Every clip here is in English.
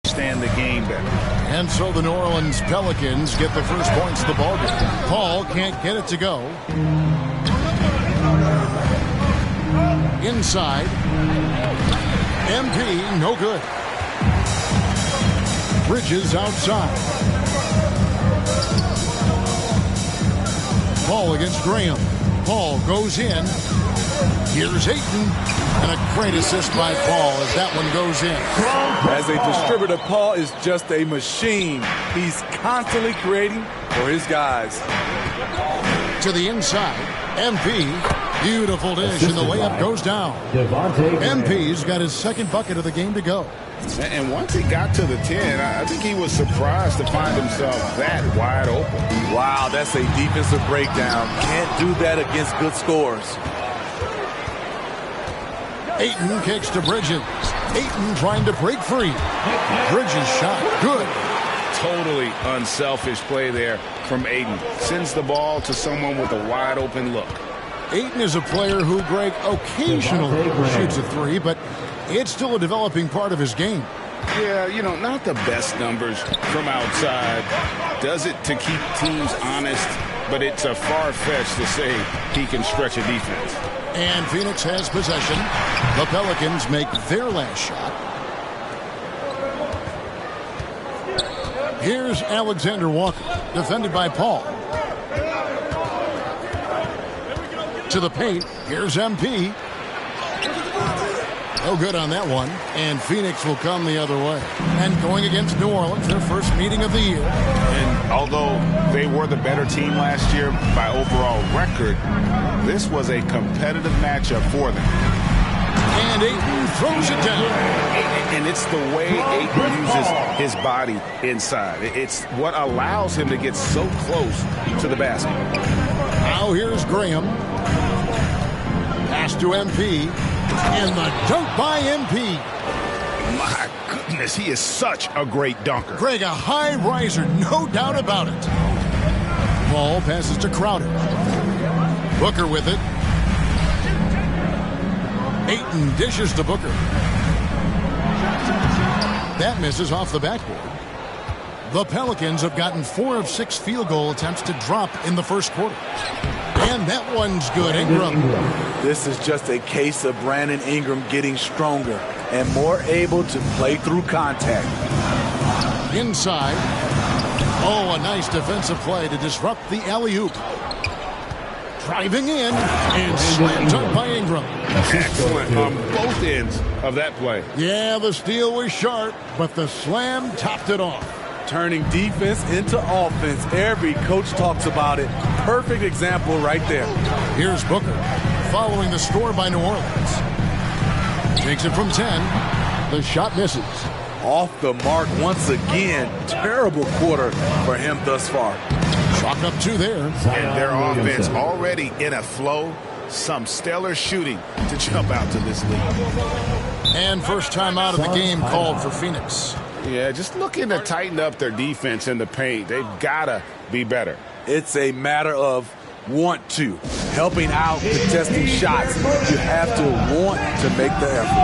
understand the game better. And so the New Orleans Pelicans get the first points of the ballgame. Paul can't get it to go. Inside. MP, no good. Bridges outside. Paul against Graham. Paul goes in. Here's Ayton. And a great assist by Paul as that one goes in. As a distributor, Paul is just a machine. He's constantly creating for his guys. To the inside. MP. Beautiful dish, and the layup goes down. MP's got his second bucket of the game to go. And once he got to the 10, I think he was surprised to find himself that wide open. Wow, that's a defensive breakdown. Can't do that against good scores. Ayton kicks to Bridges. Ayton trying to break free. Bridges shot. Good. Totally unselfish play there from Ayton. Sends the ball to someone with a wide open look. Ayton is a player who, Greg, occasionally shoots a three, but it's still a developing part of his game. Yeah, you know, not the best numbers from outside. Does it to keep teams honest, but it's a far-fetched to say he can stretch a defense. And Phoenix has possession. The Pelicans make their last shot. Here's Alexander Walker, defended by Paul. To the paint. Here's MP. No good on that one. And Phoenix will come the other way. And going against New Orleans, their first meeting of the year. And although they were the better team last year by overall record, this was a competitive matchup for them. And Ayton throws it down. And it's the way Ayton uses his body inside. It's what allows him to get so close to the basket. Now here's Graham. Pass to MP. And the dunk by MP. My goodness, he is such a great dunker. Greg, a high riser, no doubt about it. Ball passes to Crowder. Booker with it. Ayton dishes to Booker. That misses off the backboard. The Pelicans have gotten 4 of 6 field goal attempts to drop in the first quarter. And that one's good. Ingram. This is just a case of Brandon Ingram getting stronger and more able to play through contact. Inside. Oh, a nice defensive play to disrupt the alley-oop. Driving in and slam dunk by Ingram. Excellent on both ends of that play. Yeah, the steal was sharp, but the slam topped it off. Turning defense into offense. Every coach talks about it. Perfect example right there. Here's Booker following the score by New Orleans. Takes it from 10. The shot misses. Off the mark once again. Terrible quarter for him thus far. Chalk up 2 there. And their offense already in a flow. Some stellar shooting to jump out to this lead. And first time out of the game called for Phoenix. Yeah, just looking to tighten up their defense in the paint. They've got to be better. It's a matter of want to. Helping out, contesting shots. You have to want to make the effort.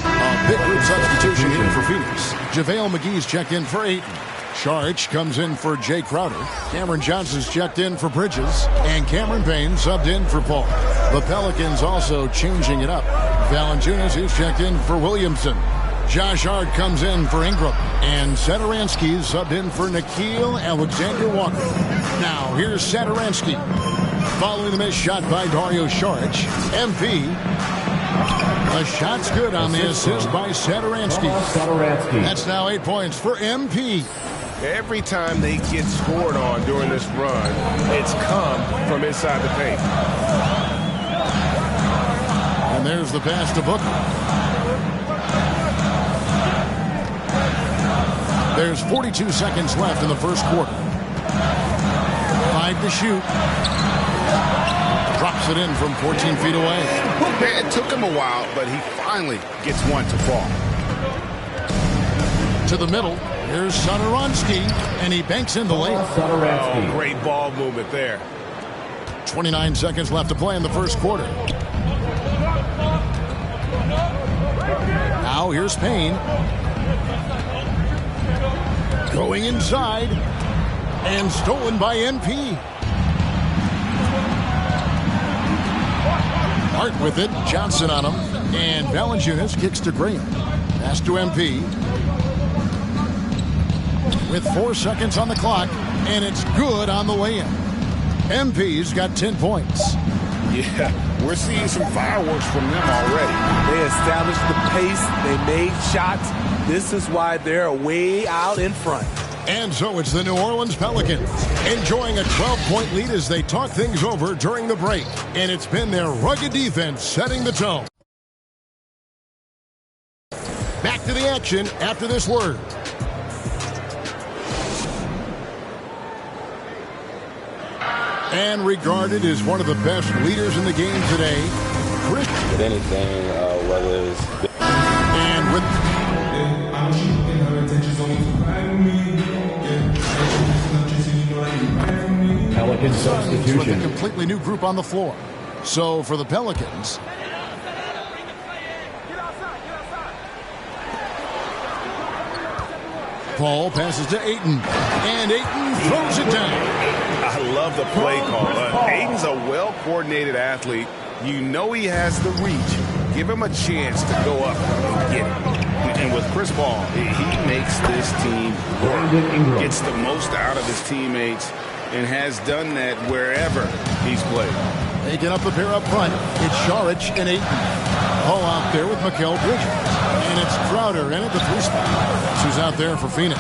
A big group substitution here for Phoenix. JaVale McGee's checked in for Ayton. Saric comes in for Jay Crowder. Cameron Johnson's checked in for Bridges. And Cameron Payne subbed in for Paul. The Pelicans also changing it up. Valanciunas is checked in for Williamson. Josh Hart comes in for Ingram. And Satoransky subbed in for Nickeil Alexander-Walker. Now, here's Satoransky. Following the missed shot by Dario Saric. MP. The shot's good on the assist by Satoransky. That's now 8 points for MP. Every time they get scored on during this run, it's come from inside the paint. And there's the pass to Booker. There's 42 seconds left in the first quarter. 5 to shoot. Drops it in from 14 feet away. It took him a while, but he finally gets one to fall. To the middle. Here's Satoransky, and he banks in the layup. Oh, great ball movement there. 29 seconds left to play in the first quarter. Now here's Payne. Going inside. And stolen by MP. Hart with it. Johnson on him. And Valanciunas kicks to Graham. Pass to MP. With 4 seconds on the clock. And it's good on the way in. MP's got 10 points. Yeah, we're seeing some fireworks from them already. They established the pace. They made shots. This is why they're way out in front. And so it's the New Orleans Pelicans enjoying a 12-point lead as they talk things over during the break. And it's been their rugged defense setting the tone. Back to the action after this word. And regarded as one of the best leaders in the game today, Chris. With anything, whether it's... And with... Pelican With a substitution. completely new group on the floor. So for the Pelicans... Paul passes to Ayton. And Ayton throws it down. I love the play call. Aiden's a well-coordinated athlete. You know he has the reach. Give him a chance to go up and get it. And with Chris Paul, he makes this team work. Gets the most out of his teammates and has done that wherever he's played. Taking up the pair up front. It's Saric and Ayton. Paul out there with Mikal Bridges. And it's Crowder in at the 3 spot. Who's out there for Phoenix.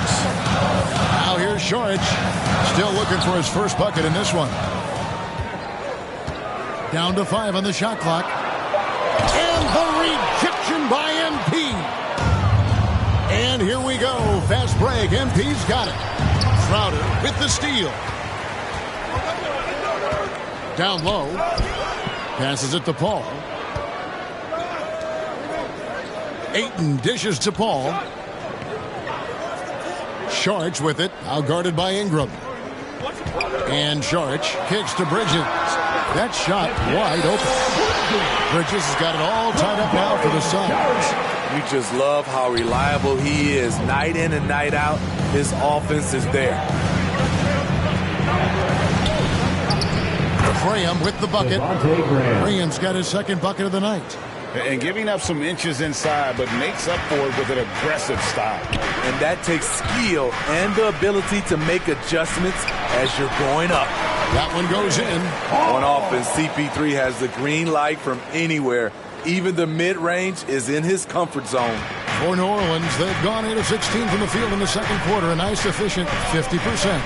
Now here's Saric. Still looking for his first bucket in this one. Down to 5 on the shot clock. And the rejection by MP. And here we go. Fast break. MP's got it. Crowder with the steal. Down low. Passes it to Paul. Ayton dishes to Paul. Saric with it. Out guarded by Ingram. And Saric kicks to Bridges. That shot wide open. Bridges has got it all tied up now for the Suns. You just love how reliable he is. Night in and night out, his offense is there. Graham with the bucket. Graham's got his second bucket of the night. And giving up some inches inside, but makes up for it with an aggressive style. And that takes skill and the ability to make adjustments as you're going up. That one goes in. On offense, CP3 has the green light from anywhere. Even the mid-range is in his comfort zone. For New Orleans, they've gone 8 of 16 from the field in the second quarter. A nice, efficient 50%.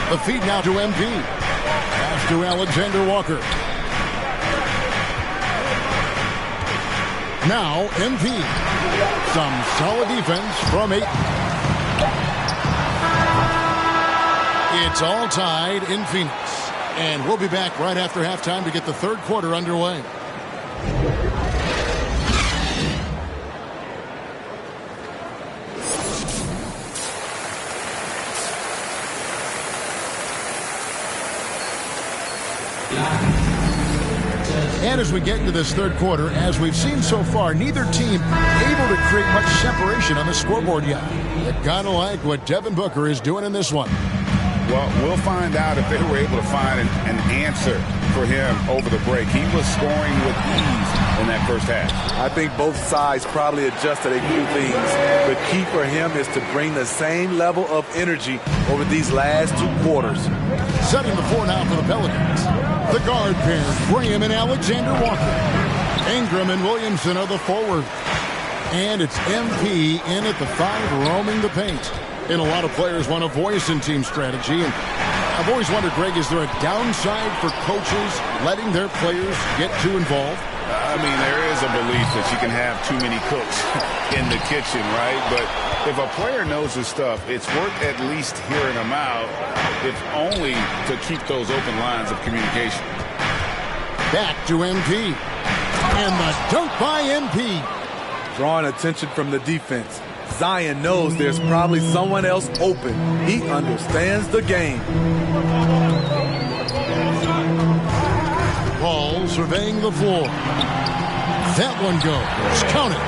The feed now to MP. Pass to Alexander Walker. Now MP. Some solid defense from 8. It's all tied in Phoenix. And we'll be back right after halftime to get the third quarter underway. And as we get into this third quarter, as we've seen so far, neither team able to create much separation on the scoreboard yet. You gotta like what Devin Booker is doing in this one. Well, we'll find out if they were able to find an answer for him over the break. He was scoring with ease in that first half. I think both sides probably adjusted a few things. The key for him is to bring the same level of energy over these last 2 quarters. Setting the floor now for the Pelicans. The guard pair, Graham and Alexander Walker. Ingram and Williamson are the forward. And it's MP in at the 5, roaming the paint. And a lot of players want a voice in team strategy. And I've always wondered, Greg, is there a downside for coaches letting their players get too involved? I mean, there is a belief that you can have too many cooks in the kitchen, right? But if a player knows his stuff, it's worth at least hearing them out, if only to keep those open lines of communication. Back to MP. And the dunk by MP. Drawing attention from the defense. Zion knows there's probably someone else open. He understands the game. Paul surveying the floor. That one goes. Count it.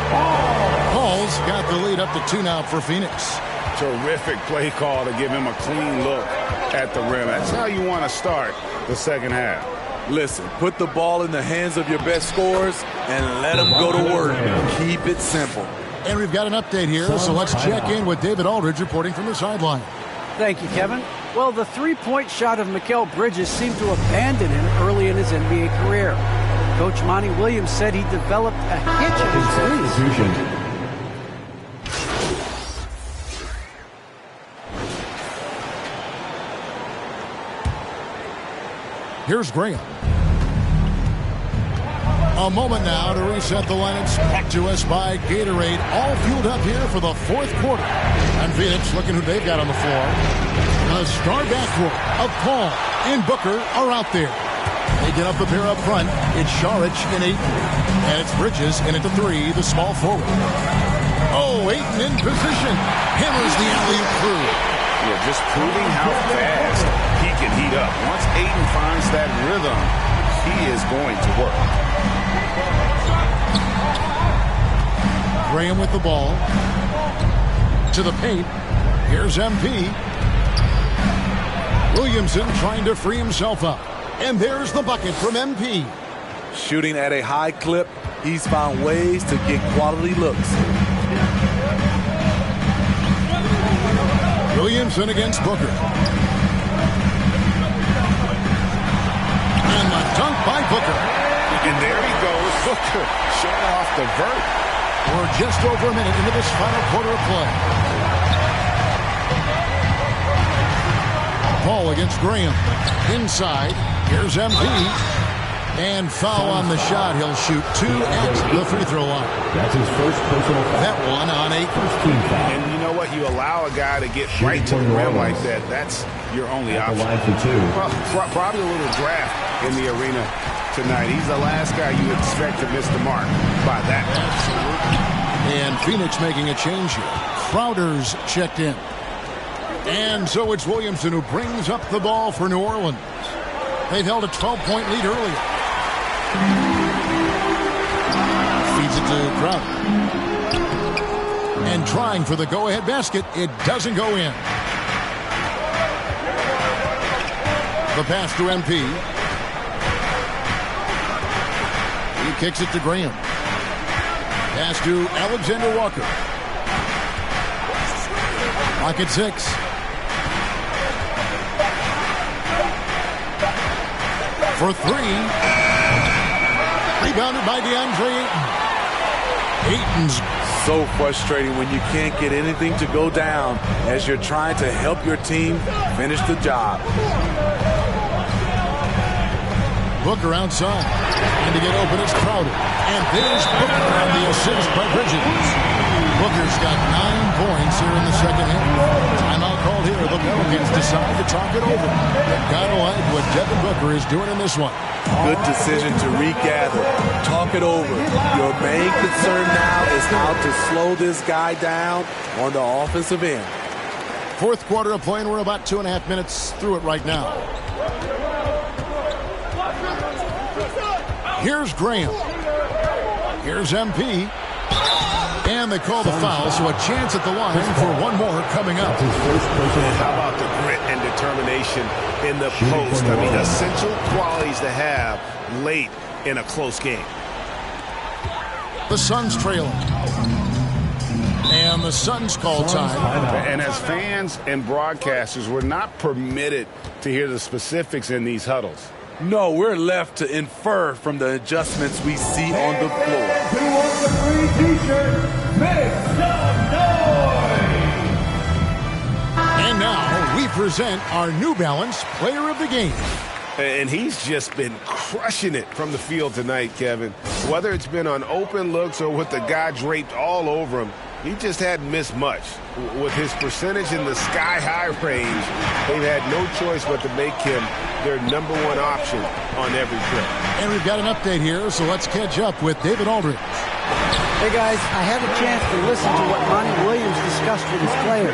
Paul Bulls got the lead up to 2 now for Phoenix. Terrific play call to give him a clean look at the rim. That's how you want to start the second half. Listen, put the ball in the hands of your best scorers and let them go to work. Keep it simple. And we've got an update here, so let's check in with David Aldridge reporting from the sideline. Thank you, Kevin. Well, the three-point shot of Mikal Bridges seemed to abandon him early in his NBA career. Coach Monty Williams said he developed a hitch in his release. Here's Graham. A moment now to reset the lineups. Brought to us by Gatorade. All fueled up here for the fourth quarter. And Phoenix, looking who they've got on the floor. The star backcourt of Paul and Booker are out there. They get up the pair up front. It's Saric and Ayton. And it's Bridges in at the 3, the small forward. Oh, Ayton in position. Hammers the alley-oop through. Yeah, just proving how fast he can heat up. Once Ayton finds that rhythm, he is going to work. Graham with the ball. To the paint. Here's MP. Williamson trying to free himself up. And there's the bucket from MP. Shooting at a high clip, he's found ways to get quality looks. Williamson against Booker. And the dunk by Booker. And there he goes. Booker showing off the vert. We're just over a minute into this final quarter of play. Paul against Graham. Inside. Here's MP. And foul on the shot. He'll shoot 2 at the free throw line. That's his first personal foul. That one on 8. And you know what? You allow a guy to get right to the rim like that. That's your only option. Line for 2. Well, probably a little draft in the arena tonight. He's the last guy you expect to miss the mark by that. Absolutely. And Phoenix making a change here. Crowder's checked in. And so it's Williamson who brings up the ball for New Orleans. They've held a 12-point lead earlier. Feeds it to Crowder. And trying for the go-ahead basket. It doesn't go in. The pass to MP. He kicks it to Graham. Pass to Alexander Walker. Clock at 6. For 3. Rebounded by DeAndre Ayton. Ayton's so frustrating when you can't get anything to go down as you're trying to help your team finish the job. Booker outside. And to get open is Crowder. And there's Booker on the assist by Bridges. Booker's got 9 points here in the second half. Timeout called here. The Pelicans decide to talk it over. Gotta like what Devin Booker is doing in this one. Good decision to regather. Talk it over. Your main concern now is how to slow this guy down on the offensive end. Fourth quarter of play, and we're about 2.5 minutes through it right now. Here's Graham. Here's MP. And they call the foul, so a chance at the line for one more coming up. How about the grit and determination in the post? I mean, essential qualities to have late in a close game. The Suns trailing. And the Suns call time. And as fans and broadcasters, we're not permitted to hear the specifics in these huddles. No, we're left to infer from the adjustments we see on the floor. Who wants a free t-shirt? Make some noise! And now we present our New Balance Player of the Game. And he's just been crushing it from the field tonight, Kevin. Whether it's been on open looks or with the guy draped all over him, he just hadn't missed much. With his percentage in the sky-high range, they've had no choice but to make him their number one option on every trip. And we've got an update here, so let's catch up with David Aldridge. Hey, guys, I had a chance to listen to what Monty Williams discussed with his players.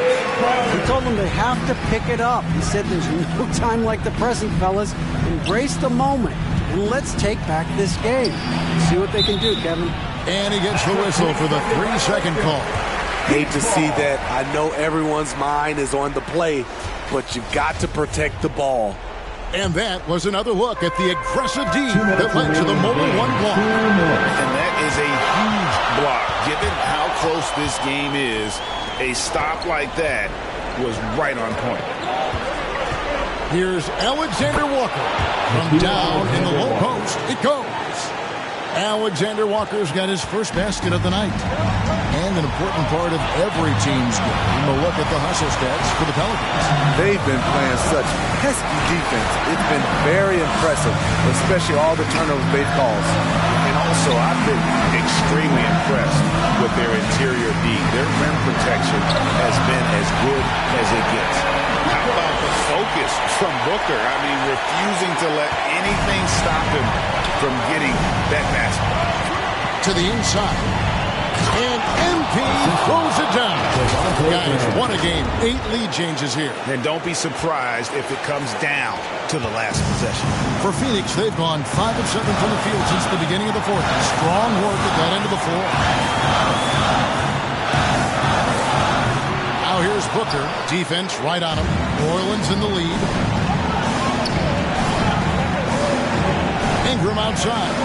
He told them they have to pick it up. He said there's no time like the present, fellas. Embrace the moment, and let's take back this game. See what they can do, Kevin. And he gets the whistle for the 3-second call. Hate to see that. I know everyone's mind is on the play, but you've got to protect the ball. And that was another look at the aggressive D that led to the mobile one block. And that is a huge block. Given how close this game is, a stop like that was right on point. Here's Alexander Walker from down in the low post. It goes. Alexander Walker's got his first basket of the night. And an important part of every team's game. A look at the hustle stats for the Pelicans. They've been playing such pesky defense. It's been very impressive, especially all the turnovers they've caused. And also, I've been extremely impressed with their interior D. Their rim protection has been as good as it gets. How about the focus from Booker? I mean, refusing to let anything stop him from getting that basket. To the inside. And MP throws it down. Guys, what a game. 8 lead changes here. And don't be surprised if it comes down to the last possession. For Phoenix, they've gone 5 of 7 from the field since the beginning of the fourth. Strong work at that end of the floor. Now here's Booker. Defense right on him. New Orleans in the lead. Ingram outside.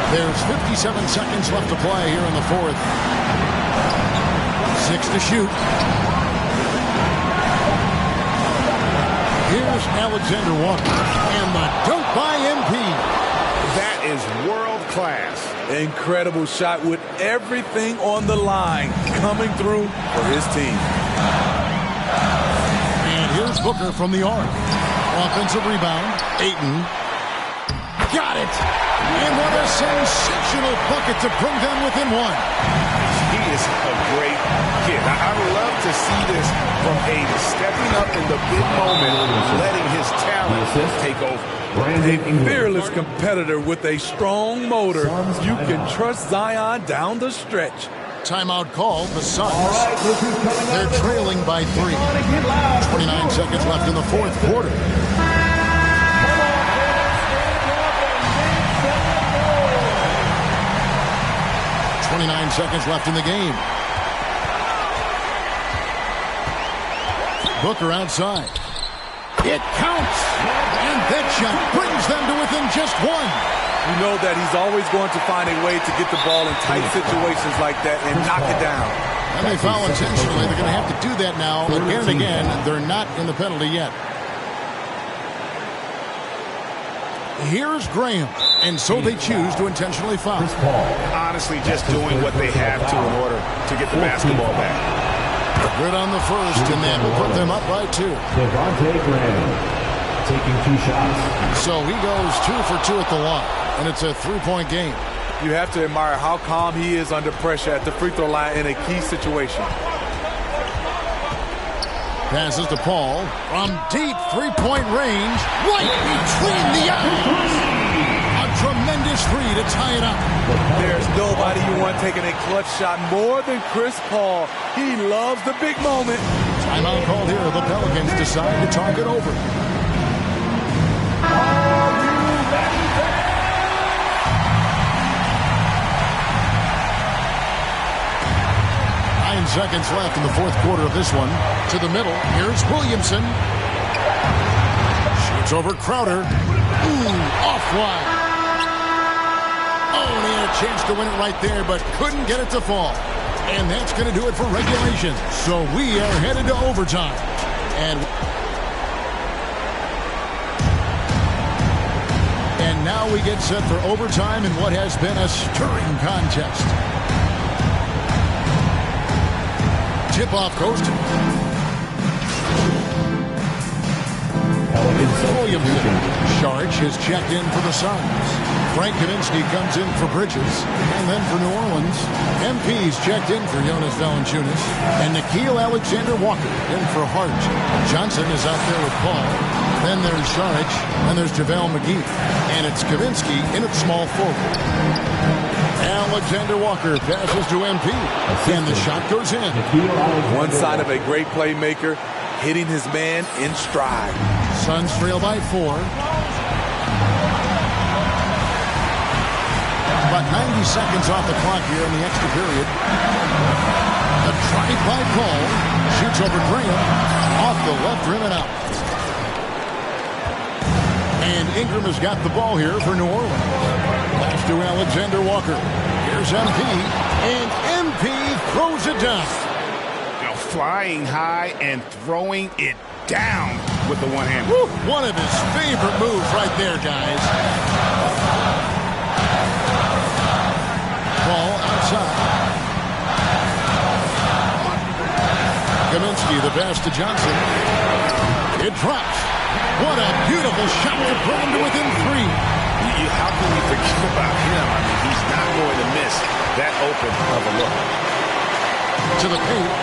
There's 57 seconds left to play here in the fourth. 6 to shoot. Here's Alexander Walker. And the dunk by MP. That is world class. Incredible shot with everything on the line coming through for his team. And here's Booker from the arc. Offensive rebound. Ayton. Got it. And what a sensational bucket to bring them within one. He is a great kid. I love to see this from Ayton, stepping up in the big moment, letting his talent take over. A fearless competitor with a strong motor. You can trust Zion down the stretch. Timeout called. The Suns. They're trailing by 3. 29 seconds left in the fourth quarter. 29 seconds left in the game. Booker outside. It counts. And that shot brings them to within just 1. You know that he's always going to find a way to get the ball in tight situations like that and knock it down. And they foul intentionally. They're going to have to do that now again and again. They're not in the penalty yet. Here's Graham. And so they choose to intentionally foul. Honestly, just doing what they have to in order to get the basketball back. Good on the first, and that will put them up by 2. Devontae Graham taking 2 shots. So he goes 2 for 2 at the line, and it's a 3-point game. You have to admire how calm he is under pressure at the free throw line in a key situation. Passes to Paul from deep 3-point range, right between the eyes. A tremendous 3 to tie it up. There's nobody you want taking a clutch shot more than Chris Paul. He loves the big moment. Timeout called here. The Pelicans decide to talk it over. 9 seconds left in the fourth quarter of this one. To the middle. Here's Williamson. Shoots over Crowder. Off wide. Oh, he had a chance to win it right there, but couldn't get it to fall. And that's going to do it for regulation. So we are headed to overtime. And now we get set for overtime in what has been a stirring contest. Tip-off goes to Williamson. Sharch has checked in for the Suns. Frank Kaminsky comes in for Bridges. And then for New Orleans, MP's checked in for Jonas Valanciunas. And Nickeil Alexander-Walker in for Hart. Johnson is out there with Paul. Then there's Sharch. And there's JaVale McGee. And it's Kaminsky in at small forward. Alexander Walker passes to MP. And the shot goes in. One side of a great playmaker, hitting his man in stride. Suns trail by 4. About 90 seconds off the clock here in the extra period. The drive by Paul. Shoots over Graham. Off the left rim and out. And Ingram has got the ball here for New Orleans. Pass to Alexander Walker. Here's MP. And MP throws it down. You know, flying high and throwing it down with the one hand. Woo, one of his favorite moves right there, guys. Ball outside. Kaminsky, the pass to Johnson. It drops. What a beautiful shot to bring him to within 3. How can we forget about him? I mean, he's not going to miss that open of a look. To the paint.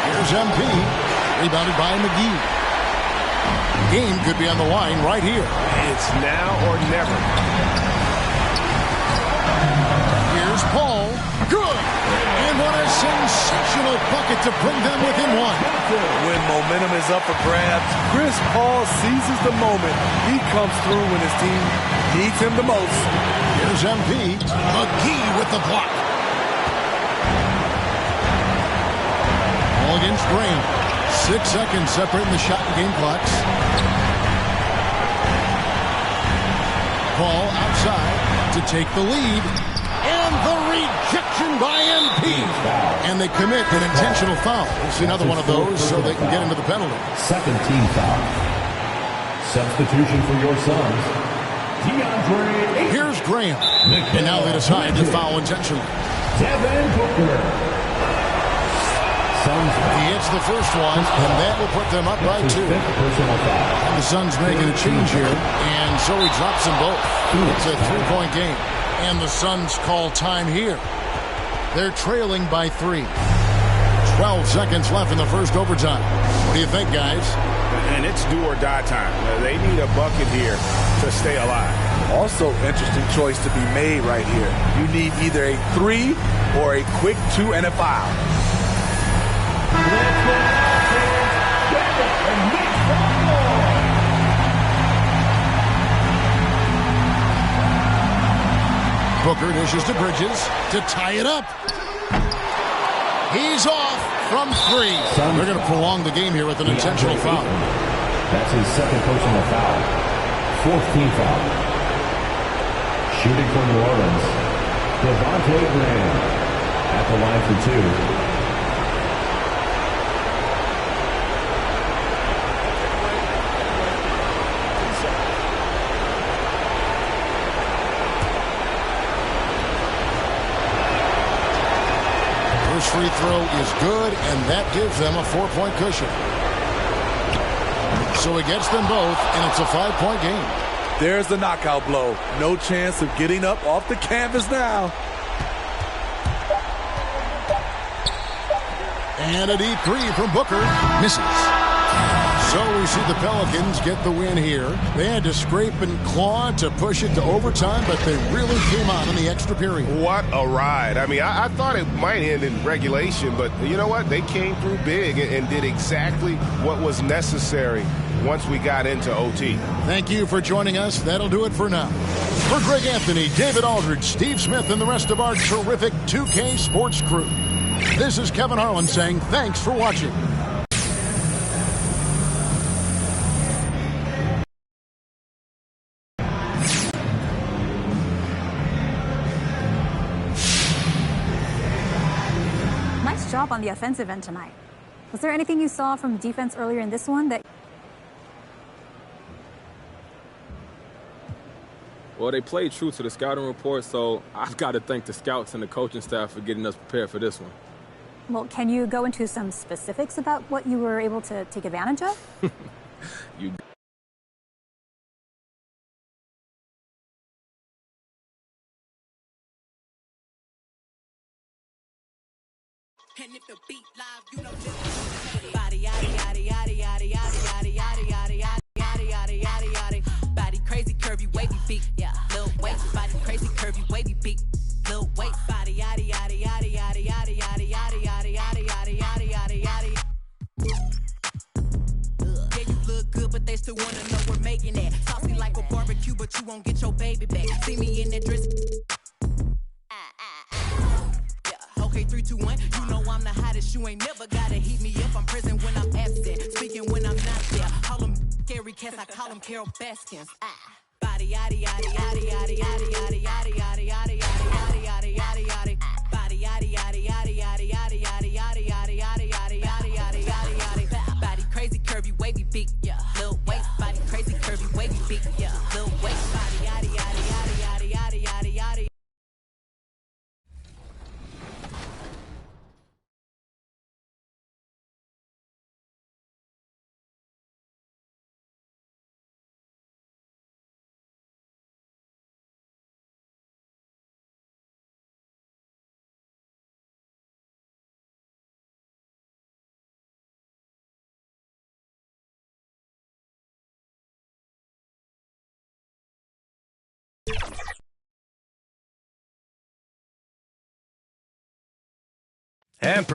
Here's MP. Rebounded by McGee. Game could be on the line right here. It's now or never. Here's Paul. Good. And what a sensational bucket to bring them within 1. When momentum is up for grabs, Chris Paul seizes the moment. He comes through when his team needs him the most. Here's MP. McGee with the block. Ball against Green. 6 seconds separating the shot and game clocks. Paul outside to take the lead. And the rejection by MP. And they commit an intentional foul. We'll see another one of those so they can get into the penalty. Second team foul. Substitution for your Suns. DeAndre. Here's Graham. And now they decide to foul intentionally. Devin Booker. Suns. He hits the first one, and that will put them up by 2. And the Suns making a change here, and so he drops them both. It's a 3-point game. And the Suns call time here. They're trailing by 3. 12 seconds left in the first overtime. What do you think, guys? And it's do or die time. They need a bucket here to stay alive. Also, interesting choice to be made right here. You need either a 3 or a quick 2 and a foul. Booker dishes to Bridges to tie it up. He's off from 3. They're going to prolong the game here with an intentional foul. That's his second personal foul. 4th team foul. Shooting for New Orleans. Devontae Graham at the line for 2. Free throw is good, and that gives them a 4-point cushion. So he gets them both, and it's a 5-point game. There's the knockout blow. No chance of getting up off the canvas now. And a deep 3 from Booker. Misses. So we see the Pelicans get the win here. They had to scrape and claw to push it to overtime, but they really came on in the extra period. What a ride. I mean, I thought it might end in regulation, but you know what? They came through big and did exactly what was necessary once we got into OT. Thank you for joining us. That'll do it for now. For Greg Anthony, David Aldridge, Steve Smith, and the rest of our terrific 2K Sports crew, this is Kevin Harlan saying thanks for watching. Job on the offensive end tonight. Was there anything you saw from defense earlier in this one that... Well, they played true to the scouting report, so I've got to thank the scouts and the coaching staff for getting us prepared for this one. Well, can you go into some specifics about what you were able to take advantage of? You And if the beat live, you know body yada yada yada yada yada yada yada yada yada yada yada yada body crazy curvy wavy beat, yeah, little waist body crazy curvy wavy beat, little waist body yada yada yada yada yada yada yada yada yada yada yada yada yada. Yeah, you look good, but they to wanna know we're making it. Saucy like a barbecue, but you won't get your baby back. See me in that dress. Yeah. Okay, 3, 2, 1. You know I'm the hottest. You ain't never gotta heat me up. I'm present when I'm absent, speaking when I'm not there. Call them scary cats, I call them Carol Baskins. Body yaddy yaddy yaddy yaddy yaddy yaddy yaddy yaddy yaddy yaddy yaddy yaddy yaddy. Body yaddy yaddy yaddy yaddy yaddy yaddy yaddy yaddy yaddy yaddy yaddy yaddy yaddy yaddy. Body crazy, curvy, wavy, big, yeah. Little waist, body crazy, curvy, wavy, big, yeah. Little waist, body yaddy yaddy yaddy yaddy yaddy yaddy yaddy. And